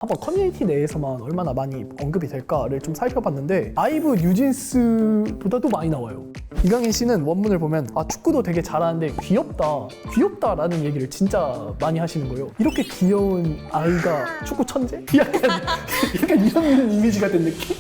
한번 커뮤니티 내에서만 얼마나 많이 언급이 될까를 좀 살펴봤는데 아이브 뉴진스보다도 많이 나와요. 이강인 씨는 원문을 보면 축구도 되게 잘하는데 귀엽다라는 얘기를 진짜 많이 하시는 거예요. 이렇게 귀여운 아이가 축구 천재? 약간 이런 이미지가 된 느낌?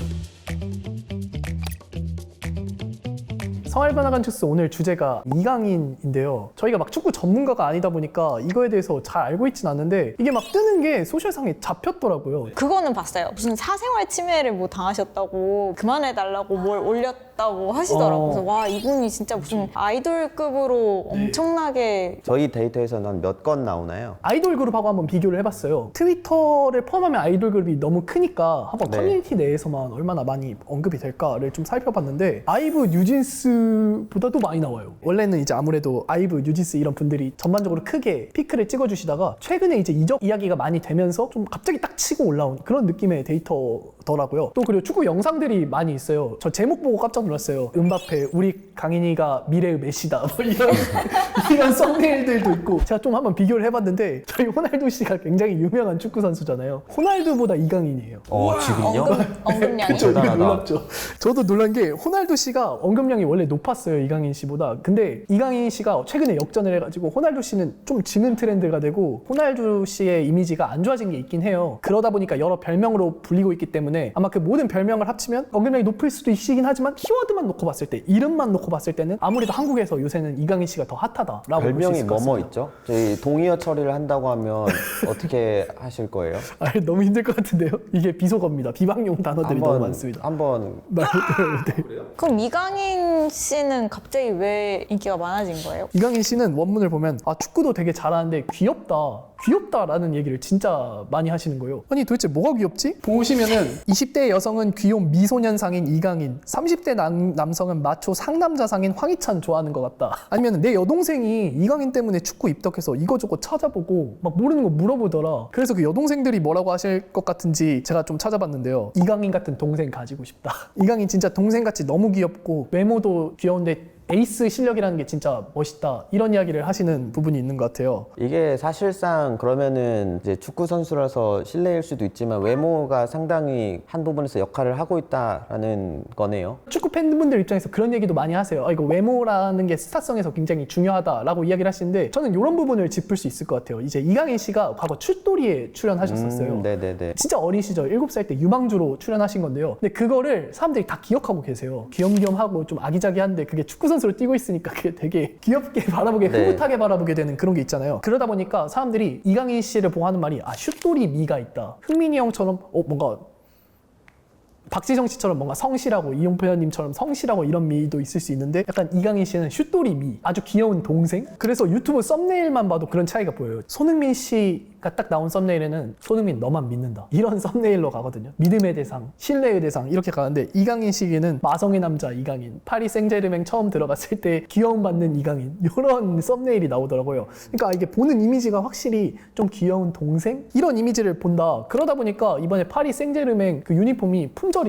성알바나간추스 오늘 주제가 이강인인데요. 저희가 막 축구 전문가가 아니다 보니까 이거에 대해서 잘 알고 있진 않는데 이게 막 뜨는 게 소셜상에 잡혔더라고요. 그거는 봤어요. 무슨 사생활 침해를 뭐 당하셨다고 그만해달라고 뭘 올렸다고 하시더라고요. 그래서 와, 이분이 진짜 무슨 아이돌급으로 엄청나게. 저희 데이터에서는 한 몇 건 나오나요? 아이돌 그룹하고 한번 비교를 해봤어요. 트위터를 포함하면 아이돌 그룹이 너무 크니까 한번 네. 커뮤니티 내에서만 얼마나 많이 언급이 될까를 좀 살펴봤는데 아이브 뉴진스보다도 많이 나와요. 원래는 이제 아무래도 아이브 뉴진스 이런 분들이 전반적으로 크게 피크를 찍어주시다가 최근에 이제 이적 이야기가 많이 되면서 좀 갑자기 딱 치고 올라온 그런 느낌의 데이터더라고요. 또 그리고 축구 영상들이 많이 있어요. 저 제목 보고 깜짝 놀랐어요. 음바페, 우리 강인이가 미래의 메시다. 뭐 이런 썸네일들도 있고 제가 좀 한번 비교를 해봤는데 저희 호날두 씨가 굉장히 유명한 축구 선수잖아요. 호날두보다 이강인이에요. 지금요? 언급량이. 그쵸, 이게 대단하다. 놀랍죠. 저도 놀란 게 호날두 씨가 언급량이 원래 높았어요, 이강인 씨보다. 근데 이강인 씨가 최근에 역전을 해가지고 호날두 씨는 좀 지는 트렌드가 되고 호날두 씨의 이미지가 안 좋아진 게 있긴 해요. 그러다 보니까 여러 별명으로 불리고 있기 때문에 아마 그 모든 별명을 합치면 언급량이 높을 수도 있긴 하지만 키워드만 놓고 봤을 때, 이름만 놓고 봤을 때는 아무래도 한국에서 요새는 이강인 씨가 더 핫하다라고 볼 수 별명이 있을 것 뭐뭐 같습니다. 있죠? 저희 동의어 처리를 한다고 하면 어떻게 하실 거예요? 너무 힘들 것 같은데요? 이게 비속어입니다. 비방용 단어들이 너무 많습니다. 한번 네. 그럼 이강인 씨는 갑자기 왜 인기가 많아진 거예요? 이강인 씨는 원문을 보면 축구도 되게 잘하는데 귀엽다라는 얘기를 진짜 많이 하시는 거예요. 아니 도대체 뭐가 귀엽지? 보시면은 20대 여성은 귀여운 미소년상인 이강인, 30대 남성은 마초 상남자상인 황희찬 좋아하는 것 같다. 아니면 내 여동생이 이강인 때문에 축구 입덕해서 이거저거 찾아보고 막 모르는 거 물어보더라. 그래서 그 여동생들이 뭐라고 하실 것 같은지 제가 좀 찾아봤는데요. 이강인 같은 동생 가지고 싶다. 이강인 진짜 동생같이 너무 귀엽고 외모도 귀여운데 에이스 실력이라는 게 진짜 멋있다, 이런 이야기를 하시는 부분이 있는 것 같아요. 이게 사실상 그러면은 이제 축구 선수라서 실례일 수도 있지만 외모가 상당히 한 부분에서 역할을 하고 있다라는 거네요. 축구 팬분들 입장에서 그런 얘기도 많이 하세요. 이거 외모라는 게 스타성에서 굉장히 중요하다라고 이야기를 하시는데 저는 이런 부분을 짚을 수 있을 것 같아요. 이제 이강인 씨가 과거 슛돌이에 출연하셨었어요. 네네네. 진짜 어린 시절 7살 때 유망주로 출연하신 건데요. 근데 그거를 사람들이 다 기억하고 계세요. 귀염귀염하고 좀 아기자기한데 그게 축구 선수로 뛰고 있으니까 그게 되게 귀엽게 바라보게, 흐뭇하게 바라보게 되는 그런 게 있잖아요. 그러다 보니까 사람들이 이강인 씨를 보고 하는 말이 슛돌이 미가 있다. 흥민이 형처럼 뭔가 박지성 씨처럼 뭔가 성실하고 이용표현님처럼 성실하고 이런 미도 있을 수 있는데 약간 이강인 씨는 슛돌이 미, 아주 귀여운 동생? 그래서 유튜브 썸네일만 봐도 그런 차이가 보여요. 손흥민 씨가 딱 나온 썸네일에는 손흥민 너만 믿는다, 이런 썸네일로 가거든요. 믿음의 대상, 신뢰의 대상 이렇게 가는데 이강인 씨에는 마성의 남자 이강인, 파리 생제르맹 처음 들어갔을 때 귀여움 받는 이강인, 이런 썸네일이 나오더라고요. 그러니까 이게 보는 이미지가 확실히 좀 귀여운 동생? 이런 이미지를 본다. 그러다 보니까 이번에 파리 생제르맹 그 유니폼이 품절이래요.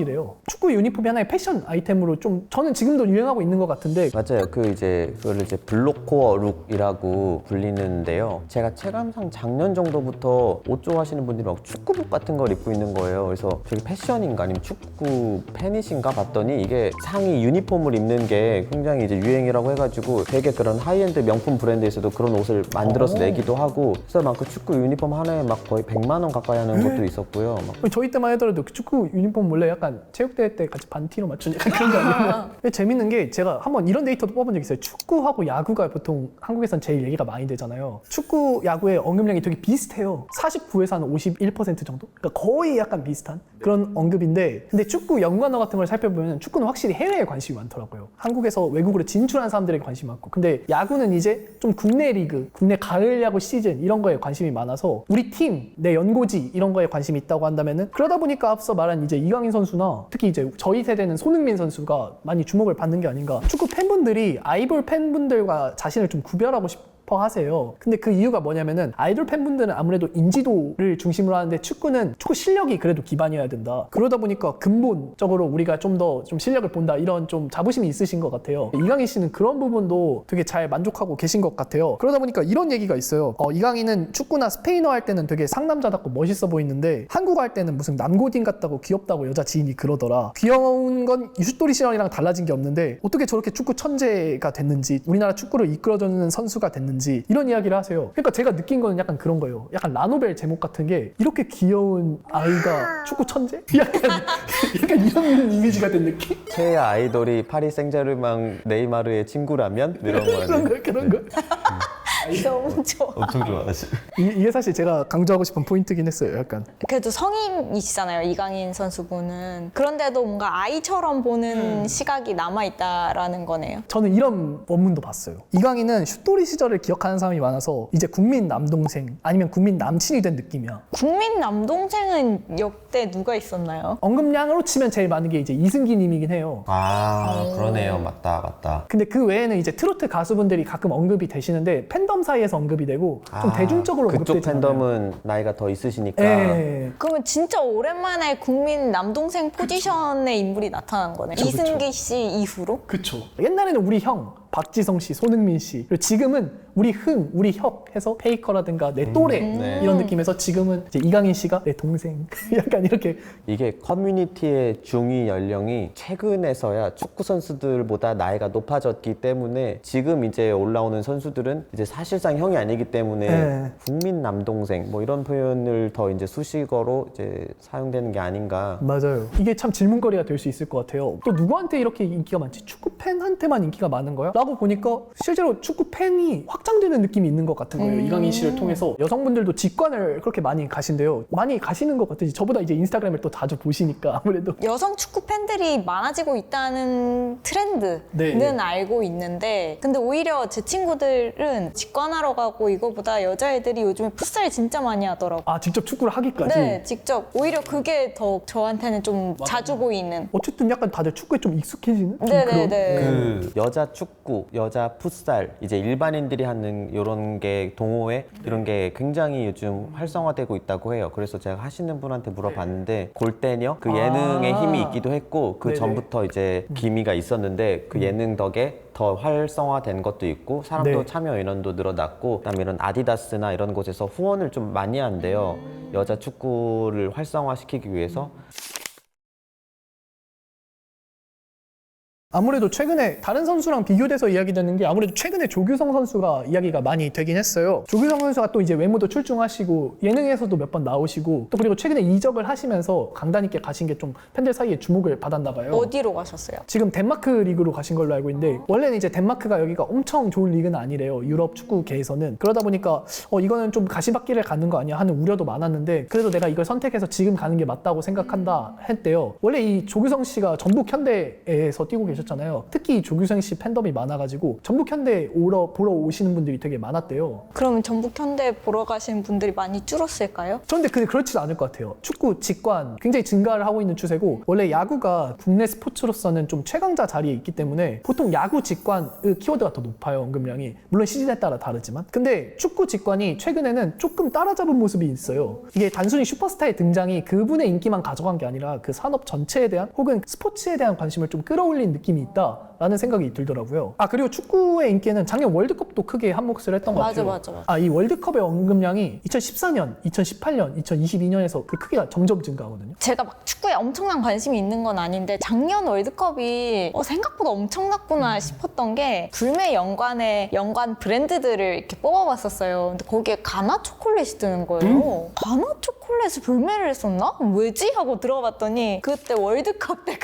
축구 유니폼이 하나의 패션 아이템으로 좀 저는 지금도 유행하고 있는 것 같은데. 맞아요. 그거를 이제 블록코어 룩이라고 불리는데요. 제가 체감상 작년 정도부터 옷 좋아하시는 분들이 막 축구복 같은 걸 입고 있는 거예요. 그래서 저게 패션인가 아니면 축구 팬이신가 봤더니 이게 상의 유니폼을 입는 게 굉장히 이제 유행이라고 해가지고 되게 그런 하이엔드 명품 브랜드에서도 그런 옷을 만들어서 내기도 하고, 그래서 막 그 축구 유니폼 하나에 막 거의 100만 원 가까이 하는 것도 있었고요. 저희 때만 하더라도 그 축구 유니폼 원래 약간 체육대회 때 같이 반티로 맞춘 약간 그런 거 아니에요? 근데 재밌는 게 제가 한번 이런 데이터도 뽑은 적 있어요. 축구하고 야구가 보통 한국에선 제일 얘기가 많이 되잖아요. 축구, 야구의 언급량이 되게 비슷해요. 49에서 한 51% 정도? 그러니까 거의 약간 비슷한 그런 언급인데, 근데 축구 연관어 같은 걸 살펴보면 축구는 확실히 해외에 관심이 많더라고요. 한국에서 외국으로 진출한 사람들에게 관심이 많고, 근데 야구는 이제 좀 국내 리그, 국내 가을 야구 시즌 이런 거에 관심이 많아서 우리 팀, 내 연고지 이런 거에 관심이 있다고 한다면은, 그러다 보니까 앞서 말한 이제 이강인 선수나 특히 이제 저희 세대는 손흥민 선수가 많이 주목을 받는 게 아닌가. 축구 팬분들이 아이돌 팬분들과 자신을 좀 구별하고 싶어 싶어 하세요. 근데 그 이유가 뭐냐면은 아이돌 팬분들은 아무래도 인지도를 중심으로 하는데 축구는 축구 실력이 그래도 기반이어야 된다. 그러다 보니까 근본적으로 우리가 좀 더 좀 실력을 본다 이런 좀 자부심이 있으신 것 같아요. 이강인 씨는 그런 부분도 되게 잘 만족하고 계신 것 같아요. 그러다 보니까 이런 얘기가 있어요. 이강인은 축구나 스페인어 할 때는 되게 상남자답고 멋있어 보이는데 한국어 할 때는 무슨 남고딩 같다고 귀엽다고 여자 지인이 그러더라. 귀여운 건 슛돌이 시절이랑 달라진 게 없는데 어떻게 저렇게 축구 천재가 됐는지, 우리나라 축구를 이끌어주는 선수가 됐는지 이런 이야기를 하세요. 그러니까 제가 느낀 거는 약간 그런 거예요. 약간 라노벨 제목 같은 게 이렇게 귀여운 아이가 축구 천재? 약간 이런 이미지가 된 느낌? 최애 아이돌이 파리 생제르맹 네이마르의 친구라면 이런 거 아니에요? 그런 거. 너무 좋아. 엄청 좋아하시. 이게 사실 제가 강조하고 싶은 포인트긴 했어요. 약간. 그래도 성인이시잖아요, 이강인 선수분은. 그런데도 뭔가 아이처럼 보는 시각이 남아있다라는 거네요. 저는 이런 원문도 봤어요. 이강인은 슛돌이 시절을 기억하는 사람이 많아서 이제 국민 남동생 아니면 국민 남친이 된 느낌이야. 국민 남동생은 역대 누가 있었나요? 언급량으로 치면 제일 많은 게 이제 이승기 님이긴 해요. 아 그러네요. 맞다. 근데 그 외에는 이제 트로트 가수분들이 가끔 언급이 되시는데 팬덤 사이에서 언급이 되고 좀 대중적으로 그쪽 언급되잖아요. 팬덤은 나이가 더 있으시니까. 예. 그러면 진짜 오랜만에 국민 남동생 포지션의 인물이 나타난 거네. 그쵸. 이승기 씨 이후로? 그쵸. 옛날에는 우리 형, 박지성 씨, 손흥민 씨, 그리고 지금은 우리 흥, 우리 혁 해서 페이커라든가 내 또래 네. 이런 느낌에서 지금은 이제 이강인 씨가 내 동생 약간 이렇게. 이게 커뮤니티의 중위 연령이 최근에서야 축구 선수들보다 나이가 높아졌기 때문에 지금 이제 올라오는 선수들은 이제 사실상 형이 아니기 때문에 네. 국민 남동생 뭐 이런 표현을 더 이제 수식어로 이제 사용되는 게 아닌가. 맞아요. 이게 참 질문거리가 될 수 있을 것 같아요. 또 누구한테 이렇게 인기가 많지? 축구 팬한테만 인기가 많은 거야? 라고 보니까 실제로 축구 팬이 확장되는 느낌이 있는 것 같은 거예요. 이강인 씨를 통해서 여성분들도 직관을 그렇게 많이 가신대요. 많이 가시는 것 같아요. 저보다 이제 인스타그램을 또 자주 보시니까 아무래도. 여성 축구 팬들이 많아지고 있다는 트렌드는 네. 알고 있는데 근데 오히려 제 친구들은 직관하러 가고 이거보다 여자애들이 요즘에 풋살 진짜 많이 하더라고요. 아, 직접 축구를 하기까지? 네, 직접. 오히려 그게 더 저한테는 좀 자주 보이는. 어쨌든 약간 다들 축구에 좀 익숙해지는? 좀 네네네. 그런? 그 여자 축구, 여자 풋살, 이제 일반인들이 하는 이런 게 동호회 이런 게 굉장히 요즘 활성화되고 있다고 해요. 그래서 제가 하시는 분한테 물어봤는데 골대녀 그 예능에 힘이 있기도 했고 그 네네. 전부터 이제 기미가 있었는데 그 예능 덕에 더 활성화된 것도 있고 사람도 네. 참여 인원도 늘어났고 그다음에 이런 아디다스나 이런 곳에서 후원을 좀 많이 한대요. 여자 축구를 활성화시키기 위해서. 아무래도 최근에 다른 선수랑 비교돼서 이야기되는 게 아무래도 최근에 조규성 선수가 이야기가 많이 되긴 했어요. 조규성 선수가 또 이제 외모도 출중하시고 예능에서도 몇 번 나오시고 또 그리고 최근에 이적을 하시면서 강단 있게 가신 게 좀 팬들 사이에 주목을 받았나 봐요. 어디로 가셨어요? 지금 덴마크 리그로 가신 걸로 알고 있는데 원래는 이제 덴마크가 여기가 엄청 좋은 리그는 아니래요. 유럽 축구계에서는. 그러다 보니까 이거는 좀 가시밭길을 가는 거 아니야 하는 우려도 많았는데 그래도 내가 이걸 선택해서 지금 가는 게 맞다고 생각한다 했대요. 원래 이 조규성 씨가 전북 현대에서 뛰고 계셨잖아요. 특히 조규성 씨 팬덤이 많아가지고 전북 현대 보러 오시는 분들이 되게 많았대요. 그러면 전북 현대 보러 가시는 분들이 많이 줄었을까요? 그런데 그렇지도 않을 것 같아요. 축구 직관 굉장히 증가를 하고 있는 추세고 원래 야구가 국내 스포츠로서는 좀 최강자 자리에 있기 때문에 보통 야구 직관 키워드가 더 높아요. 언급량이. 물론 시즌에 따라 다르지만. 근데 축구 직관이 최근에는 조금 따라잡은 모습이 있어요. 이게 단순히 슈퍼스타의 등장이 그분의 인기만 가져간 게 아니라 그 산업 전체에 대한 혹은 스포츠에 대한 관심을 좀 끌어올린 느낌이 있다라는 생각이 들더라고요. 아 그리고 축구의 인기는 작년 월드컵도 크게 한몫을 했던 것 같아요. 맞아. 이 월드컵의 언급량이 2014년, 2018년, 2022년에서 그 크기가 점점 증가하거든요. 제가 막 축구에 엄청난 관심이 있는 건 아닌데 작년 월드컵이 생각보다 엄청났구나 싶었던 게 불매 연관 브랜드들을 이렇게 뽑아봤었어요. 근데 거기에 가나 초콜릿이 뜨는 거예요. 가나 초콜릿을 불매를 했었나? 왜지? 하고 들어봤더니 그때 월드컵 때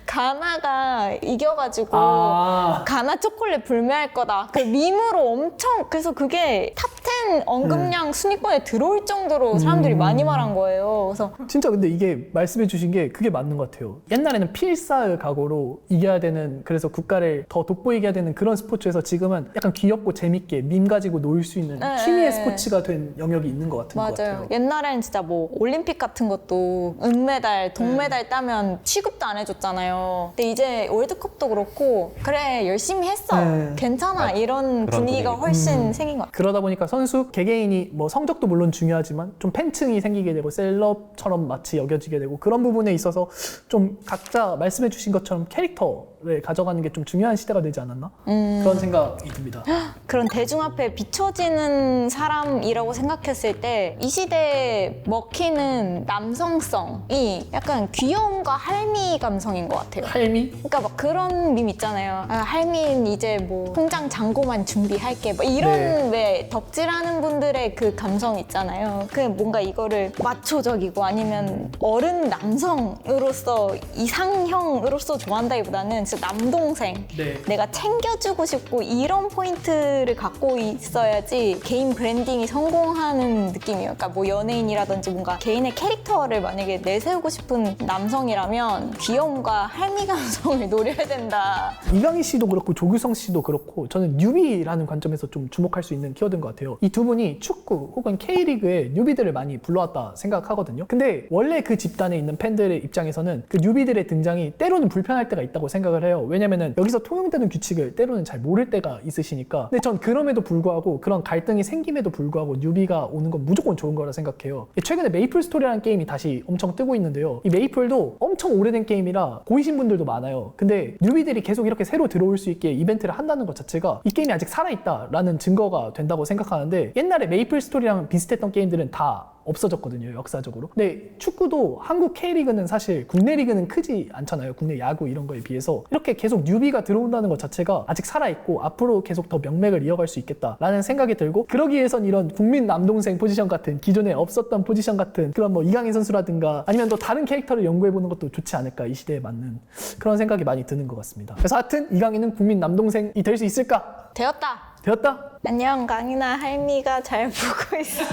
가나가 이겨가지고 가나 초콜릿 불매할 거다. 그 밈으로 엄청 그래서 그게 탑10 언급량 순위권에 들어올 정도로 사람들이 많이 말한 거예요. 그래서 진짜 근데 이게 말씀해 주신 게 그게 맞는 것 같아요. 옛날에는 필사의 각오로 이겨야 되는 그래서 국가를 더 돋보이게 해야 되는 그런 스포츠에서 지금은 약간 귀엽고 재밌게 밈 가지고 놀 수 있는 취미의 스포츠가 된 영역이 있는 것 같은 것 같아요. 옛날에는 옛날엔 진짜 뭐 올림픽 같은 것도 은메달, 동메달 따면 취급도 안 해줬잖아요. 근데 이제 월드컵도 그렇고 그래 열심히 했어. 네. 괜찮아. 이런 그런 분위기가 분위기. 훨씬 생긴 것 같아요. 그러다 보니까 선수 개개인이 뭐 성적도 물론 중요하지만 좀 팬층이 생기게 되고 셀럽처럼 마치 여겨지게 되고 그런 부분에 있어서 좀 각자 말씀해 주신 것처럼 캐릭터를 가져가는 게 좀 중요한 시대가 되지 않았나? 그런 생각이 듭니다. 그런 대중 앞에 비춰지는 사람이라고 생각했을 때 이 시대에 먹히는 남성성이 약간 귀여움과 할미 감성인 것 같아요. 할미? 그러니까 막 그런 밈 있잖아요. 아, 할미는 이제 뭐 통장 잔고만 준비할게. 뭐 이런 네. 왜 덕질하는 분들의 그 감성 있잖아요. 그 뭔가 이거를 마초적이고 아니면 어른 남성으로서 이상형으로서 좋아한다기보다는 진짜 남동생. 네. 내가 챙겨주고 싶고 이런 포인트를 갖고 있어야지 개인 브랜딩이 성공하는 느낌이에요. 그러니까 뭐 연예인이라든지 뭔가 개인의 캐릭터를 만약에 내세우고 싶은 남성이라면 귀여움과 할미 감성을 노려야 된다. 이강인 씨도 그렇고 조규성 씨도 그렇고 저는 뉴비라는 관점에서 좀 주목할 수 있는 키워드인 것 같아요. 이 두 분이 축구 혹은 K리그에 뉴비들을 많이 불러왔다 생각하거든요. 근데 원래 그 집단에 있는 팬들의 입장에서는 그 뉴비들의 등장이 때로는 불편할 때가 있다고 생각을 해요. 왜냐면은 여기서 통용되는 규칙을 때로는 잘 모를 때가 있으시니까. 근데 전 그럼에도 불구하고 그런 갈등이 생김에도 불구하고 뉴비가 오는 건 무조건 좋은 거라 생각해요. 최근에 메이플 스토리라는 게임이 다시 엄청 뜨고 있는데요. 이 메이플도 엄청 오래된 게임이라 보이신 분들도 많아요. 근데 뉴비들이 계속 이렇게 새로 들어올 수 있게 이벤트를 한다는 것 자체가 이 게임이 아직 살아있다라는 증거가 된다고 생각하는데 옛날에 메이플 스토리랑 비슷했던 게임들은 다 없어졌거든요, 역사적으로. 근데 축구도 한국 K리그는 사실 국내 리그는 크지 않잖아요. 국내 야구 이런 거에 비해서. 이렇게 계속 뉴비가 들어온다는 것 자체가 아직 살아있고 앞으로 계속 더 명맥을 이어갈 수 있겠다라는 생각이 들고 그러기 위해선 이런 국민 남동생 포지션 같은 기존에 없었던 포지션 같은 그런 뭐 이강인 선수라든가 아니면 또 다른 캐릭터를 연구해보는 것도 좋지 않을까 이 시대에 맞는 그런 생각이 많이 드는 것 같습니다. 그래서 하여튼 이강인은 국민 남동생이 될 수 있을까? 되었다. 되었다? 안녕 강인아 할미가 잘 보고 있어.